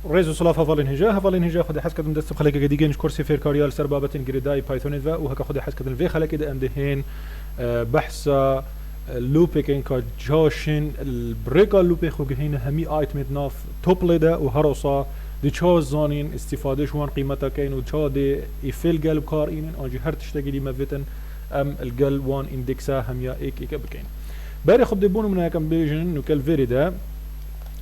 ريزو صلاف هفالين هجا خد حس كدم دست خلق جديجنش كورسي فير كاريال سربابتين جريداي بايثون ذا وهكا خد حس كدم في خلق كده امدهين بحث لوبيكين كجاشين البريكا لوبي خو هنا همي ايتمت ناف توبلدا وهروسا دي تشاز زانين استفاده شوان قيمتها كاين وتشا دي يفيل قلب كارين انجي هر تشتغي دي مفتن ام القل وان اندكسا هميا ايك بكين باري خد بونو من هكا بيجن نو كال فيريدا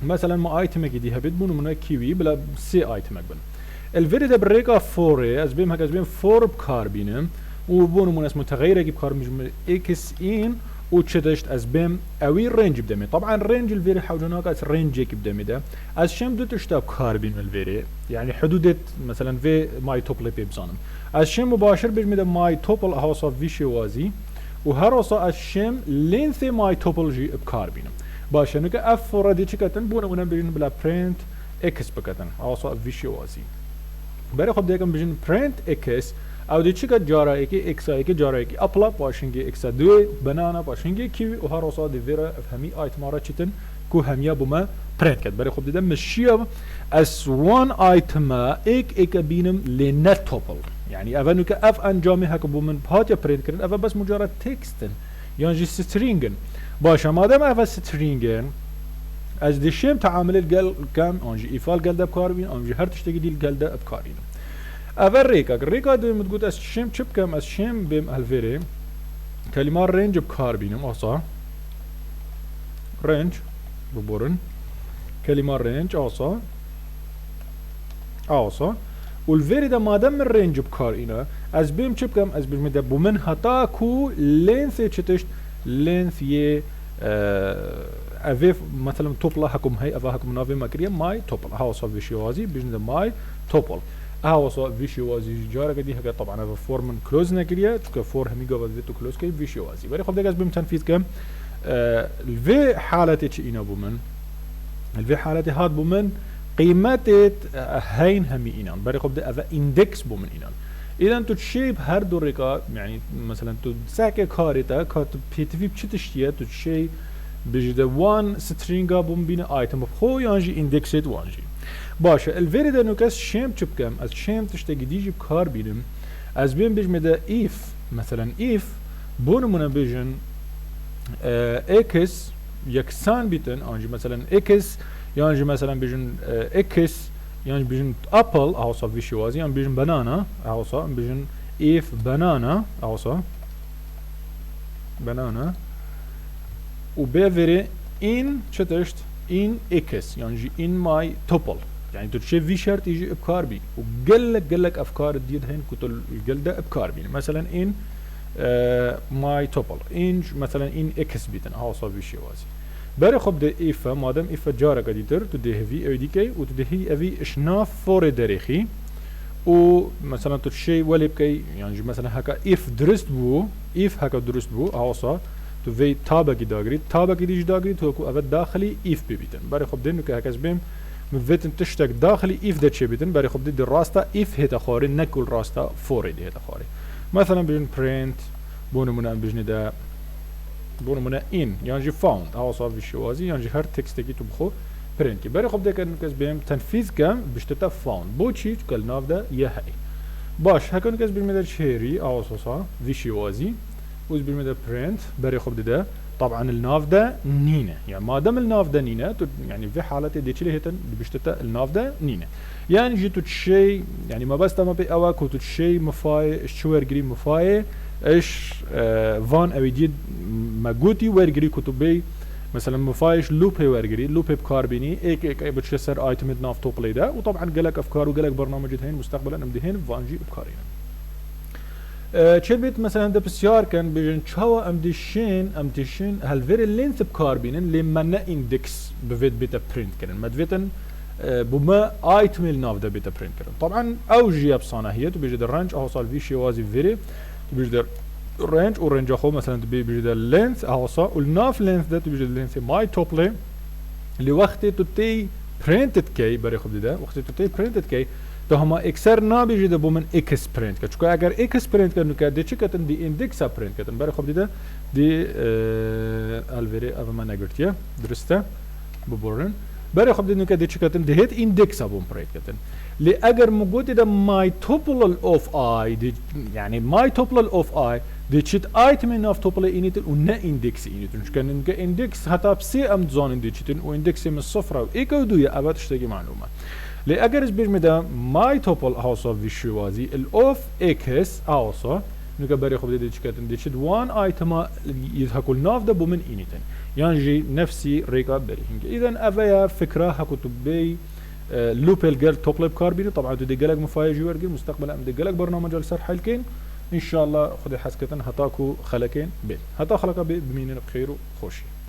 مثلا ما ايتم دي هبت بونو من كيوي بلا سي ايتم بن الفيريدا بريكا فوري از بيم هكا از بيم فور بكاربين وبونو من اسمه تغير بكار مجمل اكس ان وتشتشت از بيم اوي رينج بدمي طبعا رينج الفيري حوجناك از رينج بدمي ده از شم دو تشتا كاربين الفيري يعني حدودة مثلا في ماي توبل بيبزانم از شم مباشر بجمي ده ماي توبل هوصا فيشي وازي وهروصا از شم لينث ماي توبل جي بكاربينم باشه نوكا اف فوردي تشكتن بونا ونا بجن بلا برنت اكس بكتن هوصا فيشي وازي بري خب ديكم بجن برنت اكس او دي چیکار جارا اکی اکس اکی جارا اکی اپلا باشنگی اکس دو بنانا باشنگی کیوی و هر وصاد دیره فهمی آیت مارا چیتن کو همیا بوما پرنت کرد برای خوب دیدم مشیاب از وان آیتم ایک بینم لنت توپل يعني اول که اف انجامی هک بومن بهات یا پرنت کردن اول بس مجرد تکستن یا جی سترینگن باشه مادام اول سترینگن از دیشم تعامل الجل کم آنجی ایفال گلده بکاربین آنجی هر تشتگی دیل گلده بکارین اول ريكا دوم تقول از شم چپ کم از شم بیم الفيري كلمة رينج بكار بينم اصا رينج ببورن كلمة رينج اصا والفيري ده ما دام الرينج بكار اينا از بیم چپ کم از بیم ده بومن هتا کو لينث چتشت لينث يه اوه مثلا توبلا حكم هاي اوه حكم نافي مكريا ماي توبل هاوصا فيشيوازي بيجن ده ماي توبل هاوصا فيشيوازي جارة كدي هكا طبعا هذا فورمن كلوز نكريا تك فور همي قبل ذاتو كلوز كي فيشيوازي بري خب دقاز بيم تنفيذ كم الفي حالتي چه اينا بومن الفي حالتي هاد بومن قيمتت هين همي اينان بري خب ده اوه اندكس بومن اينان اذا تو تشيب هر دو ريكا يعني مثلا تو ساكي كاريتا كات بيتفي بچتشتيه تو تشي بجده وان سترينغا بوم بين ايتم بخو يانجي اندكسيت وانجي باشه الفيري ده نوكاس شيم تشبكم از شيم تشتغي ديجي بكار بينم از بين بيجم ده ايف مثلا ايف بونمونا بيجن اكس يكسان بيتن انجي مثلا اكس يانجي مثلا بيجن اكس يعني بيجن ابل اوصا فيشوازي يعني بيجن بنانا اوصا بيجن ايف بنانا اوصا بنانا وبيفري ان شتشت ان اكس يعني ان ماي توبل يعني تشوف في شرط يجي ابكار بي وقلك افكار جديد هين كتل الجلده ابكار بي مثلا ان ماي توبل ان مثلا ان اكس بيتن اوصا فيشوازي بري خب ده ايفا مادام ايفا جارة قديتر تده في او دي كي وتده افي اشناف فور دريخي ومثلا تشي ولي بكي يعني مثلا هكا ايف درست بو ايف هكا درست بو اوصا تو في تابقي داغري تو كو افت داخلي ايف بيبيتن بري خب ده نوكا هكاز بيم مفتن تشتك داخلي ايف ده تشي بيتن بري خب ده الراستا ايف هيتا خاري نكل راستا فور دي هيتا خاري مثلا بجن print بونمونا بجن ده بونمونا in يعني found اوصا في الشوازي يعني هر تكست كي تبخو print بري خب ده كان كاز بيم تنفيذ كام بشتتا found بوتشي كل ناف ده يهي باش هكا كاز بيم ده شيري اوصا في الشوازي وز بيم ده print بري خب ده طبعا الناف ده نينه يعني ما دام الناف ده نينه يعني في حالتي دي تشلي هتن بشتتا الناف ده نينه يعني جيتو تشي يعني ما بس تما بي اواك وتو تشي مفاي شوير جري مفاي ايش فان او جديد ماغوتي ورجري كتبي مثلا مفايش لوبي ورجري لوبي بكاربيني ايك بتشسر ايتم ناف توبلي ده وطبعا قالك افكار وقالك برنامج هين مستقبلا امدهين فانجي بكارين چبيت مثلا ده بسيار كان بيجن تشاوا امدشين هالفيري لينث بكاربينن لما اندكس بفيت بيتا برينت كان مدفيتن بما ايتم الناف ده بيتا برينت كان طبعا اوجي بصانه هي بيجي الرانج اوصل في شي وازي فيري بيجي الرانج ورانج اخو مثلا بيجي اللينث اوصل والناف لينث ده بيجي اللينث ماي توبلي اللي وقت تي برينتد كي بري خد ده وقت تي برينتد كي تو هما اكسر نا بيجي ده بومن اكس برينت كچو اگر اكس برينت كنو كده چكتن دي اندكس برينت كتن بري خب ده دي الفيري اف ما نگرتيه درسته ببورن برای خب دیدن که دیچ کتن دهت ایندکس ابون پرید کتن لی اگر موجود ده مای توپل اوف آی يعني مای توپل اوف آی دیچت آیتم ناف توپل اینیتن و نه ایندکس اینیتن شکن اینکه ایندکس حتی بسی ام زان دیچتن و ایندکس من صفر و ایک و دوی ابد شتگی معلومه لی اگر از بیش میدم مای توپل هاوسا ویشوازی الاوف اکس هاوسا نوكا بري خب دي كاتن دي شد وان ايتما يذهكل ناف ده بومن انيتن يعني نفسي ريكا بري اذا افيا فكره هكتب بي لوبل جير توبلب كاربين طبعا دي جلق مفايج ورجل مستقبلا ام دي جلق برنامج السر حلكين ان شاء الله خدي حسكتن هتاكو خلكين بين هتا خلقه بمين بخير وخوشي